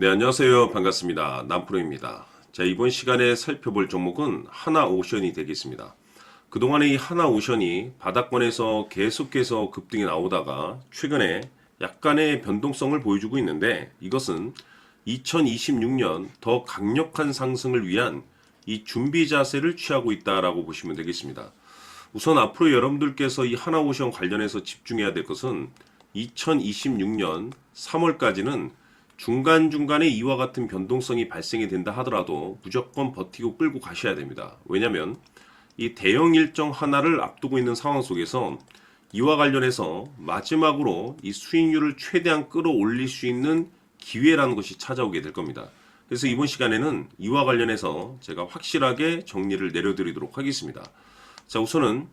네, 안녕하세요. 반갑습니다. 남프로입니다. 자, 이번 시간에 살펴볼 종목은 하나오션이 되겠습니다. 그동안에 이 하나오션이 바닥권에서 계속해서 급등이 나오다가 최근에 약간의 변동성을 보여주고 있는데, 이것은 2026년 더 강력한 상승을 위한 이 준비 자세를 취하고 있다라고 보시면 되겠습니다. 우선 앞으로 여러분들께서 이 하나오션 관련해서 집중해야 될 것은 2026년 3월까지는 중간중간에 이와 같은 변동성이 발생이 된다 하더라도 무조건 버티고 끌고 가셔야 됩니다. 왜냐하면 이 대형 일정 하나를 앞두고 있는 상황 속에서 이와 관련해서 마지막으로 이 수익률을 최대한 끌어올릴 수 있는 기회라는 것이 찾아오게 될 겁니다. 그래서 이번 시간에는 이와 관련해서 제가 확실하게 정리를 내려드리도록 하겠습니다. 자, 우선은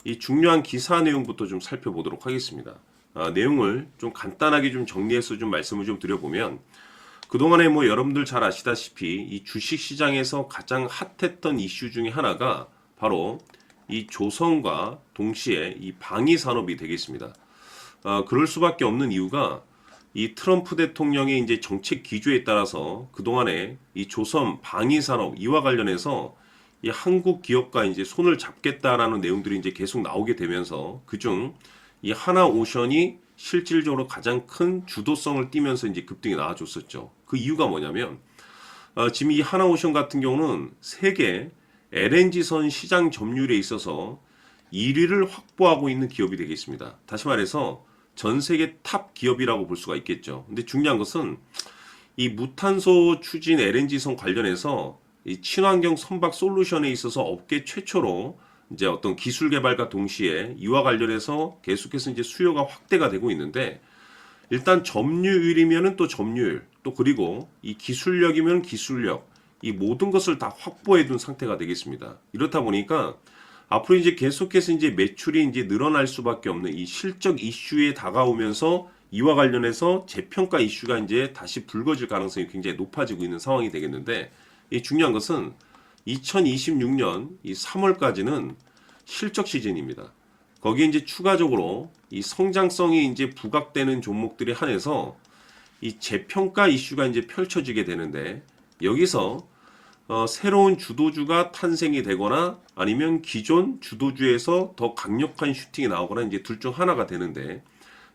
이 중요한 기사 내용부터 좀 살펴보도록 하겠습니다. 내용을 좀 간단하게 좀 정리해서 좀 말씀을 좀 드려보면, 그동안에 뭐 여러분들 잘 아시다시피 이 주식 시장에서 가장 핫했던 이슈 중에 하나가 바로 이 조선과 동시에 이 방위 산업이 되겠습니다. 그럴 수밖에 없는 이유가 이 트럼프 대통령의 이제 정책 기조에 따라서 그동안에 이 조선 방위 산업 이와 관련해서 이 한국 기업과 이제 손을 잡겠다라는 내용들이 이제 계속 나오게 되면서 그중 이 하나오션이 실질적으로 가장 큰 주도성을 띠면서 이제 급등이 나와줬었죠. 그 이유가 뭐냐면 지금 이 하나오션 같은 경우는 세계 LNG선 시장 점유율에 있어서 1위를 확보하고 있는 기업이 되겠습니다. 다시 말해서 전 세계 탑 기업이라고 볼 수가 있겠죠. 근데 중요한 것은 이 무탄소 추진 LNG선 관련해서 이 친환경 선박 솔루션에 있어서 업계 최초로 이제 어떤 기술 개발과 동시에 이와 관련해서 계속해서 이제 수요가 확대가 되고 있는데, 일단 점유율이면은 또 점유율, 또 그리고 이 기술력이면 기술력, 이 모든 것을 다 확보해 둔 상태가 되겠습니다. 이렇다 보니까 앞으로 이제 계속해서 이제 매출이 이제 늘어날 수밖에 없는 이 실적 이슈에 다가오면서 이와 관련해서 재평가 이슈가 이제 다시 불거질 가능성이 굉장히 높아지고 있는 상황이 되겠는데, 이 중요한 것은 2026년 이 3월까지는 실적 시즌입니다. 거기에 이제 추가적으로 이 성장성이 이제 부각되는 종목들에 한해서 이 재평가 이슈가 이제 펼쳐지게 되는데, 여기서 새로운 주도주가 탄생이 되거나 아니면 기존 주도주에서 더 강력한 슈팅이 나오거나 이제 둘 중 하나가 되는데,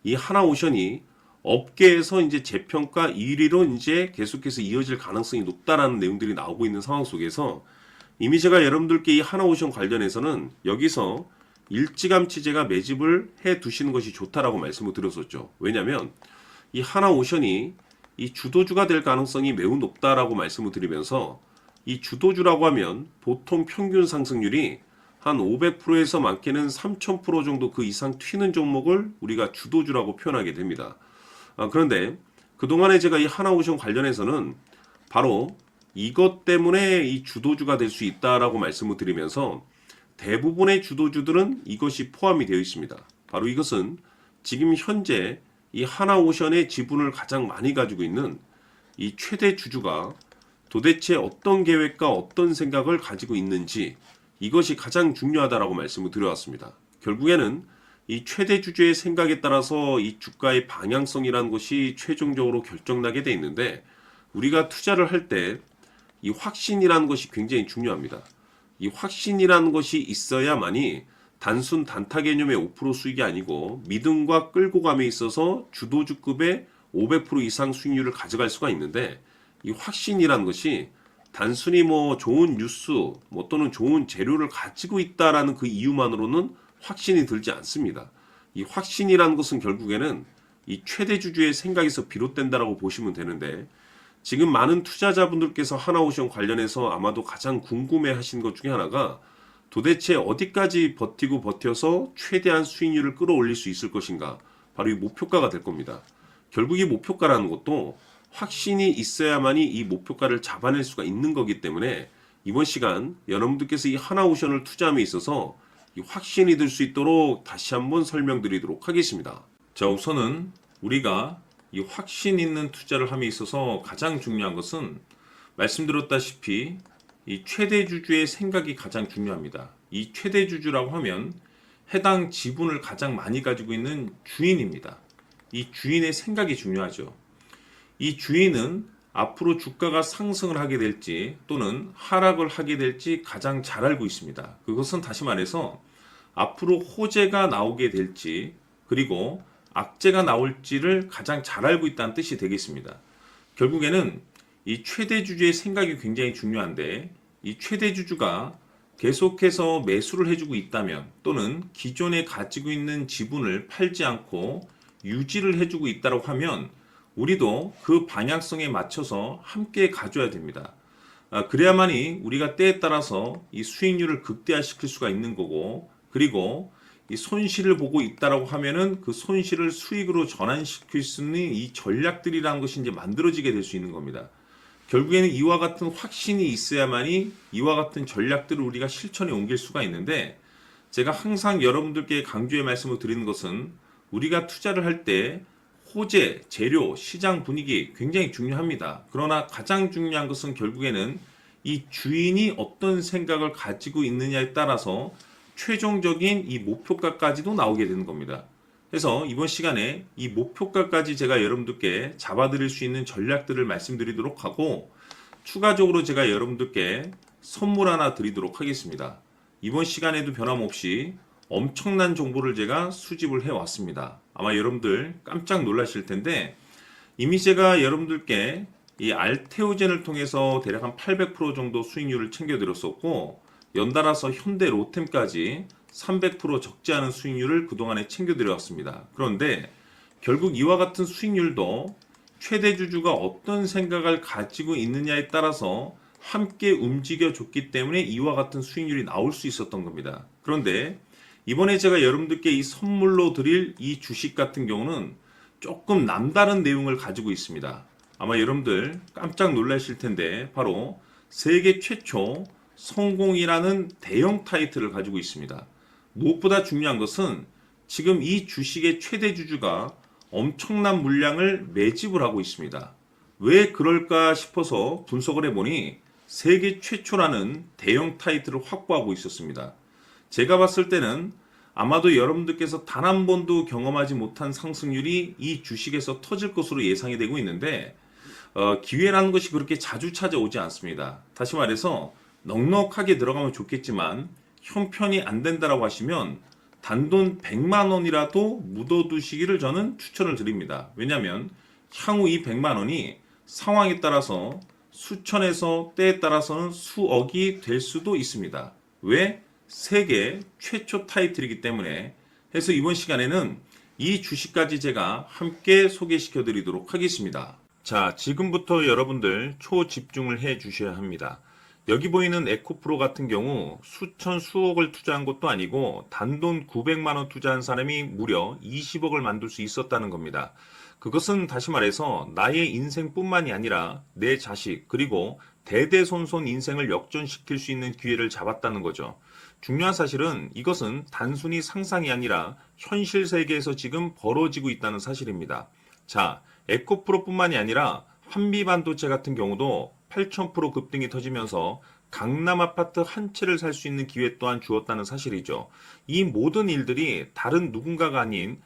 이 하나오션이 업계에서 이제 재평가 1위로 이제 계속해서 이어질 가능성이 높다라는 내용들이 나오고 있는 상황 속에서 이미 제가 여러분들께 이 하나오션 관련해서는 여기서 일찌감치 제가 매집을 해 두시는 것이 좋다라고 말씀을 드렸었죠. 왜냐하면 이 하나오션이 이 주도주가 될 가능성이 매우 높다라고 말씀을 드리면서, 이 주도주라고 하면 보통 평균 상승률이 한 500%에서 많게는 3000% 정도 그 이상 튀는 종목을 우리가 주도주라고 표현하게 됩니다. 그런데 그동안에 제가 이 하나오션 관련해서는 바로 이것 때문에 이 주도주가 될 수 있다라고 말씀을 드리면서, 대부분의 주도주들은 이것이 포함이 되어 있습니다. 바로 이것은 지금 현재 이 하나오션의 지분을 가장 많이 가지고 있는 이 최대 주주가 도대체 어떤 계획과 어떤 생각을 가지고 있는지, 이것이 가장 중요하다라고 말씀을 드려왔습니다. 결국에는 이 최대 주주의 생각에 따라서 이 주가의 방향성이라는 것이 최종적으로 결정나게 돼 있는데, 우리가 투자를 할 때 이 확신이라는 것이 굉장히 중요합니다. 이 확신이라는 것이 있어야만이 단순 단타 개념의 5% 수익이 아니고 믿음과 끌고 감에 있어서 주도주급의 500% 이상 수익률을 가져갈 수가 있는데, 이 확신이라는 것이 단순히 뭐 좋은 뉴스 뭐 또는 좋은 재료를 가지고 있다라는 그 이유만으로는 확신이 들지 않습니다. 이 확신이라는 것은 결국에는 이 최대 주주의 생각에서 비롯된다라고 보시면 되는데, 지금 많은 투자자분들께서 하나오션 관련해서 아마도 가장 궁금해 하신 것 중에 하나가 도대체 어디까지 버티고 버텨서 최대한 수익률을 끌어올릴 수 있을 것인가, 바로 이 목표가가 될 겁니다. 결국 이 목표가라는 것도 확신이 있어야만이 이 목표가를 잡아낼 수가 있는 거기 때문에, 이번 시간 여러분들께서 이 하나오션을 투자함에 있어서 이 확신이 들 수 있도록 다시 한번 설명드리도록 하겠습니다. 자, 우선은 우리가 이 확신 있는 투자를 함에 있어서 가장 중요한 것은 말씀드렸다시피 이 최대 주주의 생각이 가장 중요합니다. 이 최대 주주라고 하면 해당 지분을 가장 많이 가지고 있는 주인입니다. 이 주인의 생각이 중요하죠. 이 주인은 앞으로 주가가 상승을 하게 될지 또는 하락을 하게 될지 가장 잘 알고 있습니다. 그것은 다시 말해서 앞으로 호재가 나오게 될지 그리고 악재가 나올지를 가장 잘 알고 있다는 뜻이 되겠습니다. 결국에는 이 최대 주주의 생각이 굉장히 중요한데 이 최대 주주가 계속해서 매수를 해주고 있다면 또는 기존에 가지고 있는 지분을 팔지 않고 유지를 해주고 있다고 하면 우리도 그 방향성에 맞춰서 함께 가져야 됩니다. 그래야만이 우리가 때에 따라서 이 수익률을 극대화시킬 수가 있는 거고 그리고 이 손실을 보고 있다라고 하면은 그 손실을 수익으로 전환시킬 수 있는 이 전략들이라는 것이 이제 만들어지게 될 수 있는 겁니다. 결국에는 이와 같은 확신이 있어야만이 이와 같은 전략들을 우리가 실천에 옮길 수가 있는데 제가 항상 여러분들께 강조의 말씀을 드리는 것은 우리가 투자를 할 때 호재, 재료, 시장 분위기 굉장히 중요합니다. 그러나 가장 중요한 것은 결국에는 이 주인이 어떤 생각을 가지고 있느냐에 따라서 최종적인 이 목표가까지도 나오게 되는 겁니다. 그래서 이번 시간에 이 목표가까지 제가 여러분들께 잡아드릴 수 있는 전략들을 말씀드리도록 하고 추가적으로 제가 여러분들께 선물 하나 드리도록 하겠습니다. 이번 시간에도 변함없이 엄청난 정보를 제가 수집을 해왔습니다. 아마 여러분들 깜짝 놀라실 텐데 이미 제가 여러분들께 이 알테오젠을 통해서 대략 한 800% 정도 수익률을 챙겨드렸었고 연달아서 현대 로템까지 300% 적지 않은 수익률을 그동안에 챙겨드려왔습니다. 그런데 결국 이와 같은 수익률도 최대 주주가 어떤 생각을 가지고 있느냐에 따라서 함께 움직여줬기 때문에 이와 같은 수익률이 나올 수 있었던 겁니다. 그런데 이번에 제가 여러분들께 이 선물로 드릴 이 주식 같은 경우는 조금 남다른 내용을 가지고 있습니다. 아마 여러분들 깜짝 놀라실 텐데 바로 세계 최초 성공이라는 대형 타이틀을 가지고 있습니다. 무엇보다 중요한 것은 지금 이 주식의 최대 주주가 엄청난 물량을 매집을 하고 있습니다. 왜 그럴까 싶어서 분석을 해보니 세계 최초라는 대형 타이틀을 확보하고 있었습니다. 제가 봤을 때는 아마도 여러분들께서 단 한 번도 경험하지 못한 상승률이 이 주식에서 터질 것으로 예상이 되고 있는데 기회라는 것이 그렇게 자주 찾아오지 않습니다. 다시 말해서 넉넉하게 들어가면 좋겠지만 형편이 안 된다라고 하시면 단돈 100만 원이라도 묻어두시기를 저는 추천을 드립니다. 왜냐하면 향후 이 100만 원이 상황에 따라서 수천에서 때에 따라서는 수억이 될 수도 있습니다. 왜? 세계 최초 타이틀이기 때문에. 해서 이번 시간에는 이 주식까지 제가 함께 소개시켜 드리도록 하겠습니다. 자, 지금부터 여러분들 초집중을 해 주셔야 합니다. 여기 보이는 에코프로 같은 경우 수천 수억을 투자한 것도 아니고 단돈 900만 원 투자한 사람이 무려 20억을 만들 수 있었다는 겁니다. 그것은 다시 말해서 나의 인생뿐만이 아니라 내 자식 그리고 대대손손 인생을 역전시킬 수 있는 기회를 잡았다는 거죠. 중요한 사실은 이것은 단순히 상상이 아니라 현실 세계에서 지금 벌어지고 있다는 사실입니다. 자, 에코프로뿐만이 아니라 한미반도체 같은 경우도 8,000% 급등이 터지면서 강남 아파트 한 채를 살 수 있는 기회 또한 주었다는 사실이죠. 이 모든 일들이 다른 누군가가 아닌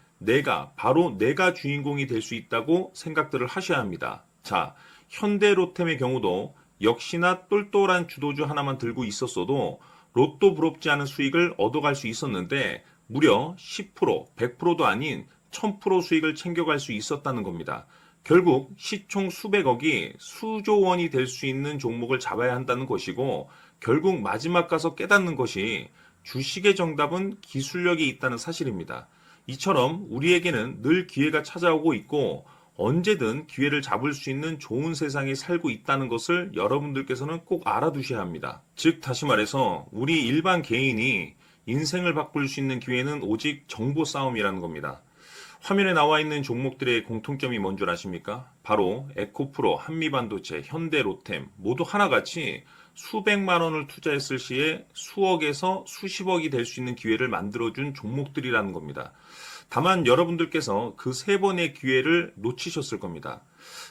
바로 내가 주인공이 될 수 있다고 생각들을 하셔야 합니다. 자, 현대로템의 경우도 역시나 똘똘한 주도주 하나만 들고 있었어도 로또 부럽지 않은 수익을 얻어갈 수 있었는데 무려 10%, 100%도 아닌 1000% 수익을 챙겨갈 수 있었다는 겁니다. 결국 시총 수백억이 수조 원이 될 수 있는 종목을 잡아야 한다는 것이고 결국 마지막 가서 깨닫는 것이 주식의 정답은 기술력이 있다는 사실입니다. 이처럼 우리에게는 늘 기회가 찾아오고 있고 언제든 기회를 잡을 수 있는 좋은 세상에 살고 있다는 것을 여러분들께서는 꼭 알아두셔야 합니다. 즉 다시 말해서 우리 일반 개인이 인생을 바꿀 수 있는 기회는 오직 정보 싸움이라는 겁니다. 화면에 나와 있는 종목들의 공통점이 뭔 줄 아십니까? 바로 에코프로, 한미반도체, 현대로템 모두 하나같이 수백만 원을 투자했을 시에 수억에서 수십억이 될 수 있는 기회를 만들어준 종목들이라는 겁니다. 다만 여러분들께서 그 세 번의 기회를 놓치셨을 겁니다.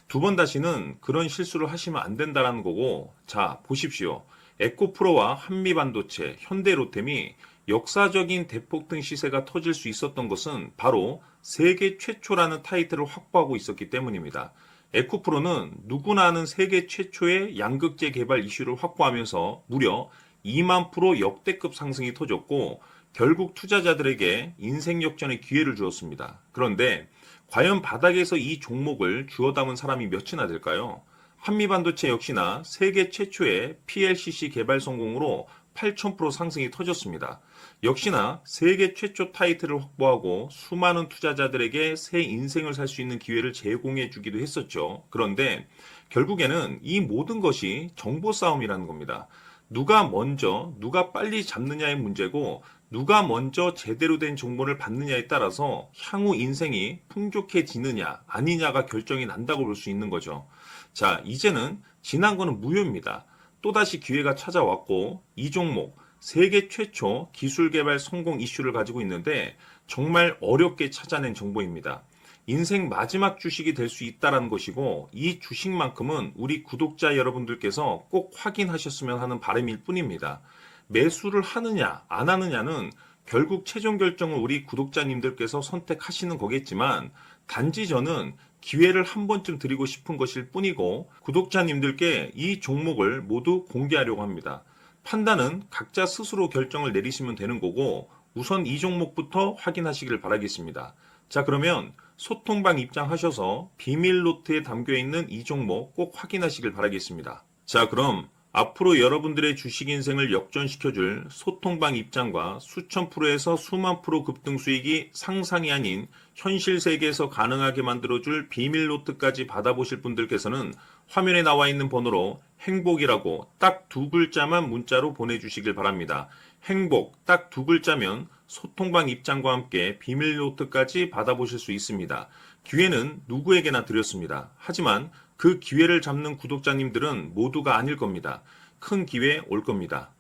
두 번 다시는 그런 실수를 하시면 안 된다는 거고, 자 보십시오. 에코프로와 한미반도체, 현대로템이 역사적인 대폭등 시세가 터질 수 있었던 것은 바로 세계 최초라는 타이틀을 확보하고 있었기 때문입니다. 에코프로는 누구나 아는 세계 최초의 양극재 개발 이슈를 확보하면서 무려 2만 프로 역대급 상승이 터졌고 결국 투자자들에게 인생 역전의 기회를 주었습니다. 그런데 과연 바닥에서 이 종목을 주워 담은 사람이 몇이나 될까요? 한미반도체 역시나 세계 최초의 PLCC 개발 성공으로 8,000% 상승이 터졌습니다. 역시나 세계 최초 타이틀을 확보하고 수많은 투자자들에게 새 인생을 살 수 있는 기회를 제공해 주기도 했었죠. 그런데 결국에는 이 모든 것이 정보 싸움이라는 겁니다. 누가 먼저, 누가 빨리 잡느냐의 문제고, 누가 먼저 제대로 된 정보를 받느냐에 따라서 향후 인생이 풍족해지느냐, 아니냐가 결정이 난다고 볼 수 있는 거죠. 자, 이제는 지난 거는 무효입니다. 또다시 기회가 찾아왔고, 이 종목, 세계 최초 기술 개발 성공 이슈를 가지고 있는데, 정말 어렵게 찾아낸 정보입니다. 인생 마지막 주식이 될 수 있다는 것이고, 이 주식만큼은 우리 구독자 여러분들께서 꼭 확인하셨으면 하는 바람일 뿐입니다. 매수를 하느냐, 안 하느냐는 결국 최종 결정을 우리 구독자님들께서 선택하시는 거겠지만, 단지 저는 기회를 한 번쯤 드리고 싶은 것일 뿐이고, 구독자님들께 이 종목을 모두 공개하려고 합니다. 판단은 각자 스스로 결정을 내리시면 되는 거고, 우선 이 종목부터 확인하시길 바라겠습니다. 자, 그러면 소통방 입장하셔서 비밀 노트에 담겨 있는 이 종목 꼭 확인하시길 바라겠습니다. 자, 그럼 앞으로 여러분들의 주식 인생을 역전시켜줄 소통방 입장과 수천 프로에서 수만 프로 급등 수익이 상상이 아닌 현실 세계에서 가능하게 만들어줄 비밀 노트까지 받아보실 분들께서는 화면에 나와 있는 번호로 행복이라고 딱 두 글자만 문자로 보내주시길 바랍니다. 행복 딱 두 글자면 소통방 입장과 함께 비밀 노트까지 받아보실 수 있습니다. 기회는 누구에게나 드렸습니다. 하지만 그 기회를 잡는 구독자님들은 모두가 아닐 겁니다. 큰 기회 올 겁니다.